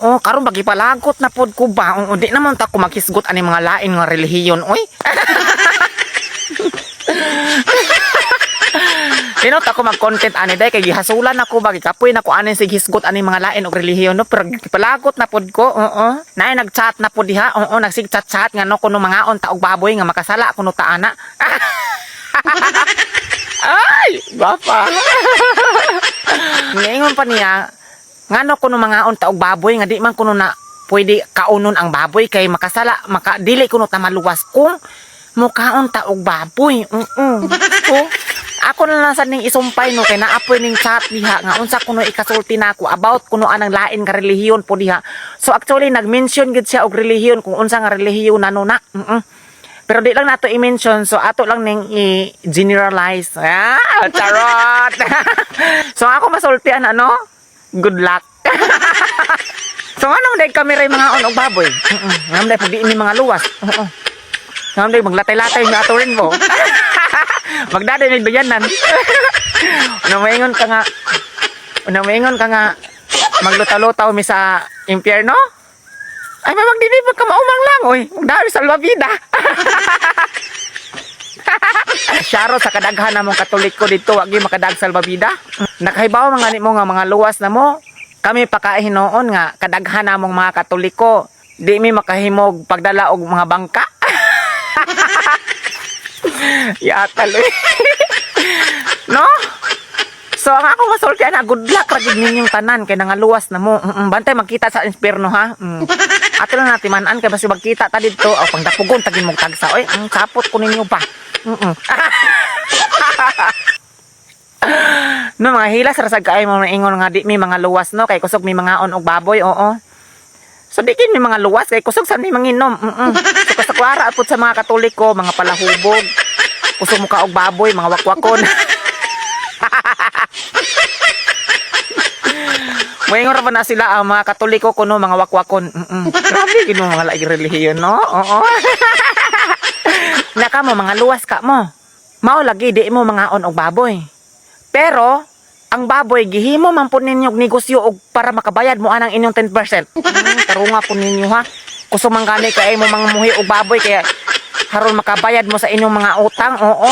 Oh, karon bagi palagot na pod ko ba? Di naman ta ko makisgot ani mga lain nga relihiyon, oy. Dino ta ko mag-content ani day kay gihasulan ako bagi kapoy na ko anin sig hisgot ani mga lain og relihiyon no, pero palagot na pod ko. Oo. Nay nag-chat na pod diha. Oo, nagsig-chat-chat nga no kuno mga on ta og baboy nga makasala kuno ta ana. Ay, bapa. Ngayon pa niya, ngano kuno mga on ta og baboy nga di man kuno na pwede kaunon ang baboy kay makasala dili kuno ta maluwas kung mukaon ta og baboy. So, ako na lang sa ning isumpay no kay naapoy ning chat diha nga unsa kuno ikasulti nako about kuno anang lain nga relihiyon po diha. So actually nag-mention gid siya og relihiyon kung unsa nga relihiyon nano na. Pero di lang nato i-mention, so ato lang ning i-generalize. Charot! So ako masultian ano? Good luck. So anong day kami ray mga on og baboy? Ngam day pag diin mga luwas. Ngam day maglatay-latay nga ato rin mo. Magdaday may bayanan. Unamingon ka nga maglutaw-lutaw mi sa impyerno? Ay, magdinibag ka maumang lang, oy. Magdari salvavida. Syaro sa kadaghan namong Katoliko dito, wag yung makadag salvavida. Nakahibaw mga mo nga mga luwas na mo. Kami pakahinoon nga kadaghan namong mga Katoliko. Di mi makahimog pagdala og mga bangka. Yataloy. No? So ang ako masultian na good luck ragid ninyong tanan kay nangaluwas na mo. Bantay magkita sa impyerno ha. Ato lang natin manan kay basi magkita ta didto o pangdapugon tagin mong tagsa oy. Ang sapot ko ninyo pa. No mga hilas ra sad kaay mo ingon nga di mi mga luwas no kay kusog mi mga on og baboy oo. So di kin mi mga luwas kay kusog sa mi manginom. So kasakwara pud sa mga Katoliko, mga palahubog. Kusog mo ka og baboy, mga wakwakon. Moingon ra ba na sila ang mga Katoliko kuno mga wakwakon. Grabe gino mga laing relihiyon no. Oo. Naka mo mga luwas ka mo. Mao lagi di mo mga on og baboy. Pero ang baboy gihimo man pud ninyo negosyo og para makabayad mo anang inyong 10%. Tarunga po ninyo ha. Kusog man gani kay mo mangmuhi og baboy kaya haron makabayad mo sa inyong mga utang. Oo.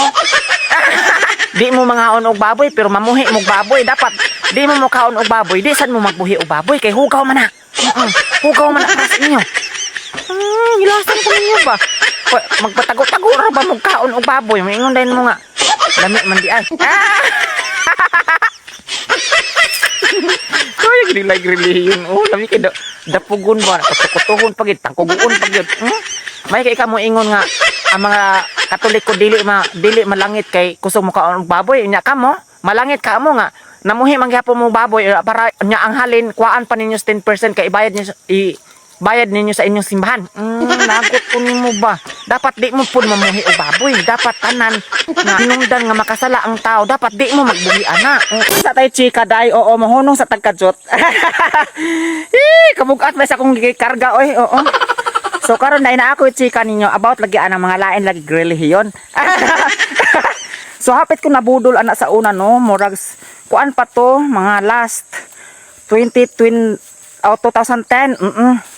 Di mo mga on og baboy pero mamuhi mo baboy dapat di mo makaon og baboy di sad mo magbuhi og baboy kay hugaw man na. Hugaw man na para sa inyo. Gilasan ko ninyo ba? Magpatago-tago ra ba mo kaon og baboy? Maingon din mo nga. Lami man di ay. So yung di like relihiyon. Oh, lami kay dapugon ba? Kutukutuhon pagid, tangkuguon pagid. May kay kamo ingon nga ang mga Katoliko dili malangit kay kusog mo kaon og baboy nya kamo malangit ka mo nga namuhi man gyapon mo baboy para nya ang halin kuan pa ninyo 10% kay bayad ninyo sa inyong simbahan. Nagot ko nimo ba dapat di mo pud mamuhi og baboy dapat tanan nga hinungdan nga makasala ang tao dapat di mo magbuhi ana. Sa tay chika day oo mahunong sa tagkajot. Kabugat ba sa akong gikarga oy oo. So karon dai na ako chika ninyo about lagi ang mga lain lagi relihiyon. So hapit ko nabudol ana sa una no, murags kuan pa to mga last 2010.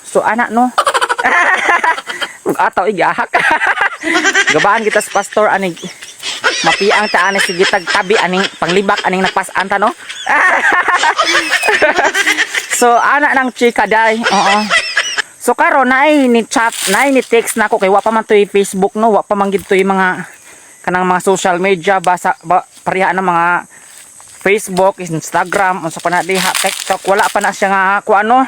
So ana no. Ataw igahak. Gabaan kita sa pastor aning mapiang ta ani sige tabi aning panglibak aning nagpasan ta no. So ana nang chika dai. Oo. So karon naay ni chat, naay ni text nako kay wa pa man toy Facebook no, wa pa man gid toy mga kanang mga social media pareha ng mga Facebook, Instagram, unsa pa na diha, TikTok, wala pa na siya nga kuano.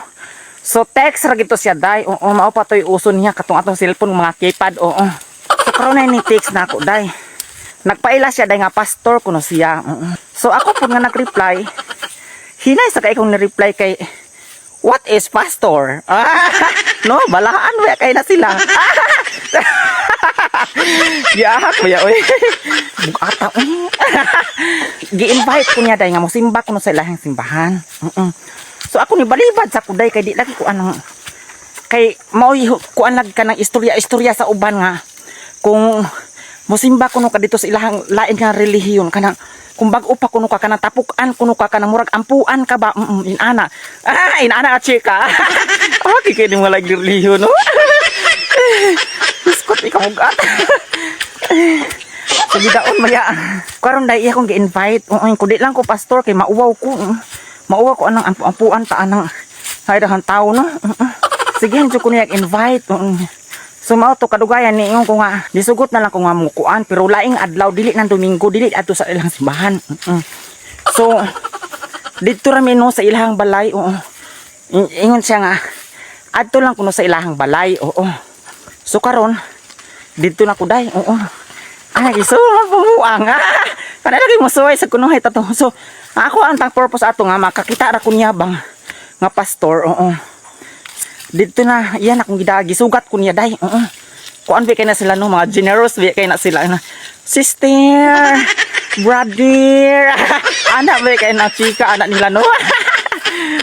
So text ra gid to siya dai. Oo, mao pa toy uso niya katong atong cellphone mga keypad. Oo. So karon naay ni text nako dai. Nagpaila siya dai nga pastor kuno siya. Oo. So ako pud nga nag-reply. Hinay sa kay kong ni-reply kay what is pastor? No, balaan wala kay na sila. Gihak ba ya oy. Bugata. Gi-invite ko niya dai nga mo simba kuno sa ilahang simbahan. So ako ni balibad sa kuday kay di lagi ko anong kay mao kuan lag ka ng istorya sa uban nga kung Musimba kuno ka dito sa ilahang lain nga relihiyon kanang kung bag-o pa kuno ka kanang tapukan kuno ka kanang murag ampuan ka ba inana. Inana at chika. Okay kay di mo like relihiyon no. Biskot ikaw mugat. So bidaon maya. Karon dai iya kong gi-invite. Kundi lang ko pastor kay mauwaw ko. Mauwaw ko anang ampuan ta anang haydahan tao no. Sige hinjo ko niya invite. So mao to kadugayan ni ingon ko nga disugot na lang ko nga mukuan pero laing adlaw dili nang Domingo dili adto sa ilang simbahan. So dito ra mi no sa ilahang balay. Ingon siya nga adto lang kuno sa ilahang balay. So karon dito na ko day. Ay so pamuang kana lagi mo suway sa kuno hay tato. So ako ang tang purpose ato nga makakita ra ko niya bang nga pastor. Dito na, yan akong gidagi. Sugat ko niya, day. Kuan ba kayo na sila, no? Mga generous ba kayo na sila. Sister, brother, anak ba kayo na chika, anak nila, no?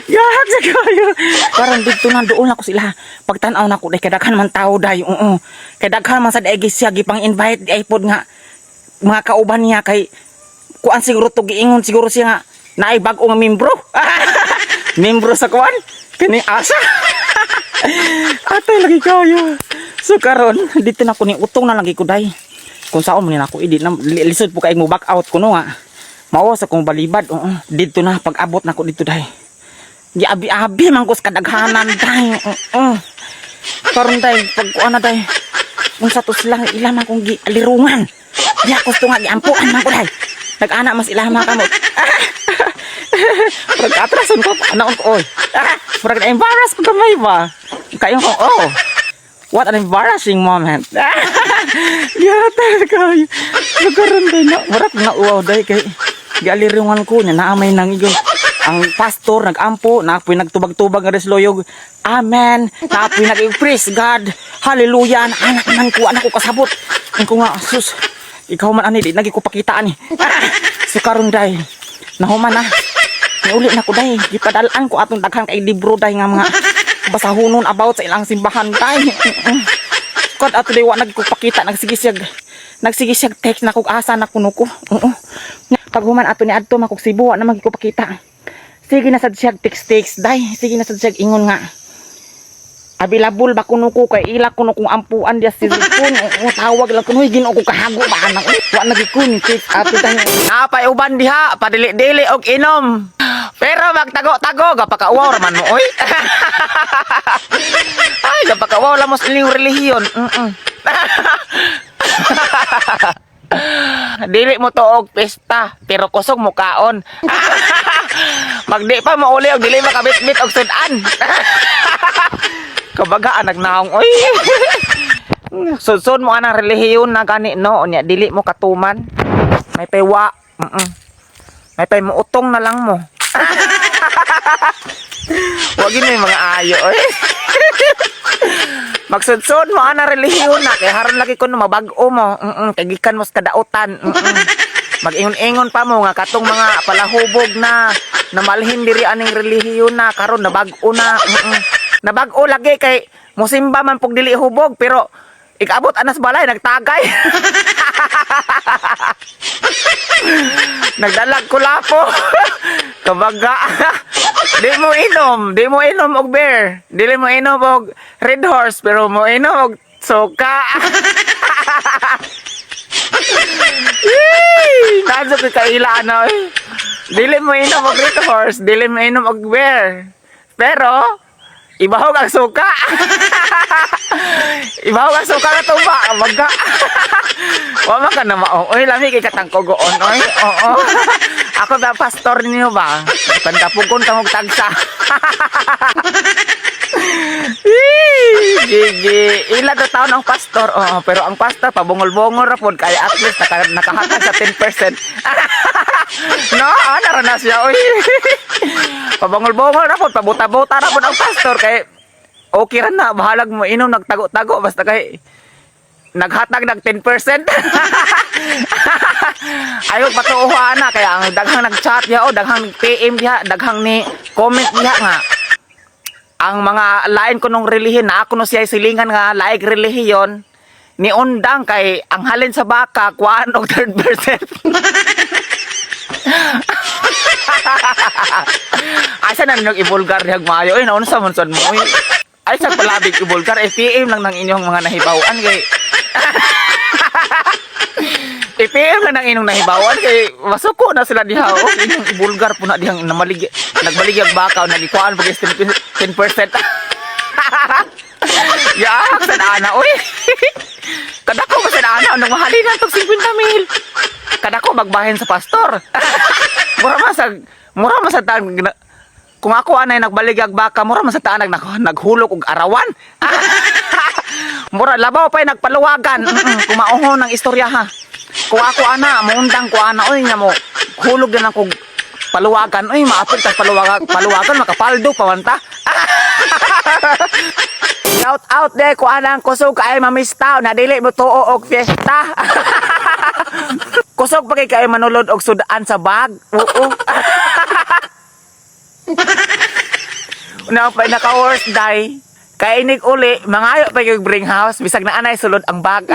Yahag sa kayo. Parang dito na, doon ako sila. Pagtanaw na ko, day, kadaghan man tao, day. Kadaghan man sa daigis siya, gipang-invite, di iPod nga, mga kauban niya, kay, kuan siguro to, giingon siguro siya nga, naibag o nga membro. Membro sa kuan, kini asa. Atay lagi kayo. So karon dito na ko ni utong na lagi ko day. Kung saan mo nako idi na lisod po kay mo back out ko no nga. Mawas akong balibad. Dito na pag abot na ko dito day. Di abi-abi man ko sa kadaghanan day. Karon day pag kuan na day. Kung sa tos lang ilang man kong gialirungan. Di ako gusto nga giampuan man ko day. Nag-ana mas ilang man kamot. Pag atrason ko anaon ko oy. Pag na-embarrass ko kamay ba? Kayo ko, what an embarrassing moment. Yata kayo. Nagkaroon din na. Warak na uwaw day kay gialirungan ko niya. Naamay nang iyon. Ang pastor nag-ampo. Naapoy nagtubag-tubag nga resloyog. Amen. Naapoy nag-praise God. Hallelujah. Anak man ko. Anak ko kasabot. Ang ko nga, sus. Ikaw man ani. Di nagi ko pakitaan eh. So karon day. Nahuman na. Uli na ko day. Gipadalaan ko atong daghang kay libro day nga mga basahonon about sa ilang simbahan day. Kad ato day wa nagpakita nagsigisiyag text na kog asa na kuno ko. Pag human ato ni adto makog Cebu wa na magpakita. Sige na sad siya text day. Sige na sad siya ingon nga. Available ba kuno ko kay ila kuno kung ampuan dia si Zipon. Tawag lang kuno Ginoo ko kahago ba anak. Wa nagikun text ato day. Napay uban diha padili-dili og inom. Pero magtago-tago gapakauwaw raman mo oy. Ay gapakauwaw lamos ining relihiyon. Dili mo to og pesta pero kusog mo kaon. Magdi pa mo uli og dili makabit-bit og sudan. Kabagaan nagnaong oy. Sud mo anang relihiyon na gani no nya dili mo katuman. May paywa. May pay mo utong na lang mo. Wag yun yung mga ayo eh. Magsudsod mo ana relihiyon na kay haron lagi ko no mabag-o mo. Kay gikan mo sa kadautan. Mag-ingon-ingon pa mo nga katong mga palahubog na namalhin diri aning relihiyon na karon nabag-o na. Nabag-o lagi kay musimba man pug dili hubog pero ikabot anas balay nagtagay. Nagdalag ko lapo. Kabaga. Di mo inom og beer. Dili mo inom og Red Horse pero mo inom og soka. Nadso ko kaila na eh. Dili mo inom og Red Horse, dili mo inom og beer. Pero ibahog ang suka. Ibahog ang suka na tuba. Baga. Wala ka na mao. Oy, lami kay katangkogoon. Oy, oo. Ako ba pastor niyo ba? Kandapugon ka mong tagsa. Gigi. Ila do taon ang pastor. Oo, pero ang pastor pabungol-bungol ra pod kaya at least nakahatag sa 10%. No, naranas siya. Oy. Pabungol-bungol ra pod, pabuta-buta ra pod ang pastor kay okay ra na bahalag mo inom nagtago-tago basta kay naghatag nag 10%. Ayaw patuuhan na kaya ang daghang nag-chat diha o daghang PM diha, daghang ni comment diha nga ang mga lain ko nung relihiyon na ako no siya silingan nga laig relihiyon ni undang kay ang halin sa baka kuan og 3%. Asa na ninyong ibulgar dihag maayo? Uy, naunsa man sad mo? Uy. Ay, sa palabig ibulgar. PM lang ng inyong mga nahibawan kay... PM lang ng inyong nahibawan kay masuko na sila diha. O, inyong ibulgar po na dihang nagbaligyag baka o nagikuan pag 10%. Yak, sad ana, uy. Kadako ba sad ana? Anong mahalin na itong 50,000? Kadako magbahin sa pastor. Mura man sa tag kung ako anay nagbaligyag baka mura man sa taan naghulog og arawan. Mura labaw pa nagpaluwagan. Kung mauho ng istorya ha. Kung ako ana muundang ko ana oy nga mo hulog din ako paluwagan oy maapil ta paluwagan makapaldo pawanta. Shout out de ko anang kusog kay mamistaw na dili mo tuo og fiesta. Kusog pa kay manulod og sudaan sa bag. Oo. Una pa naka-worst day. Kay inig uli, mangayo pa yung bring house, bisag na anay sulod ang bag.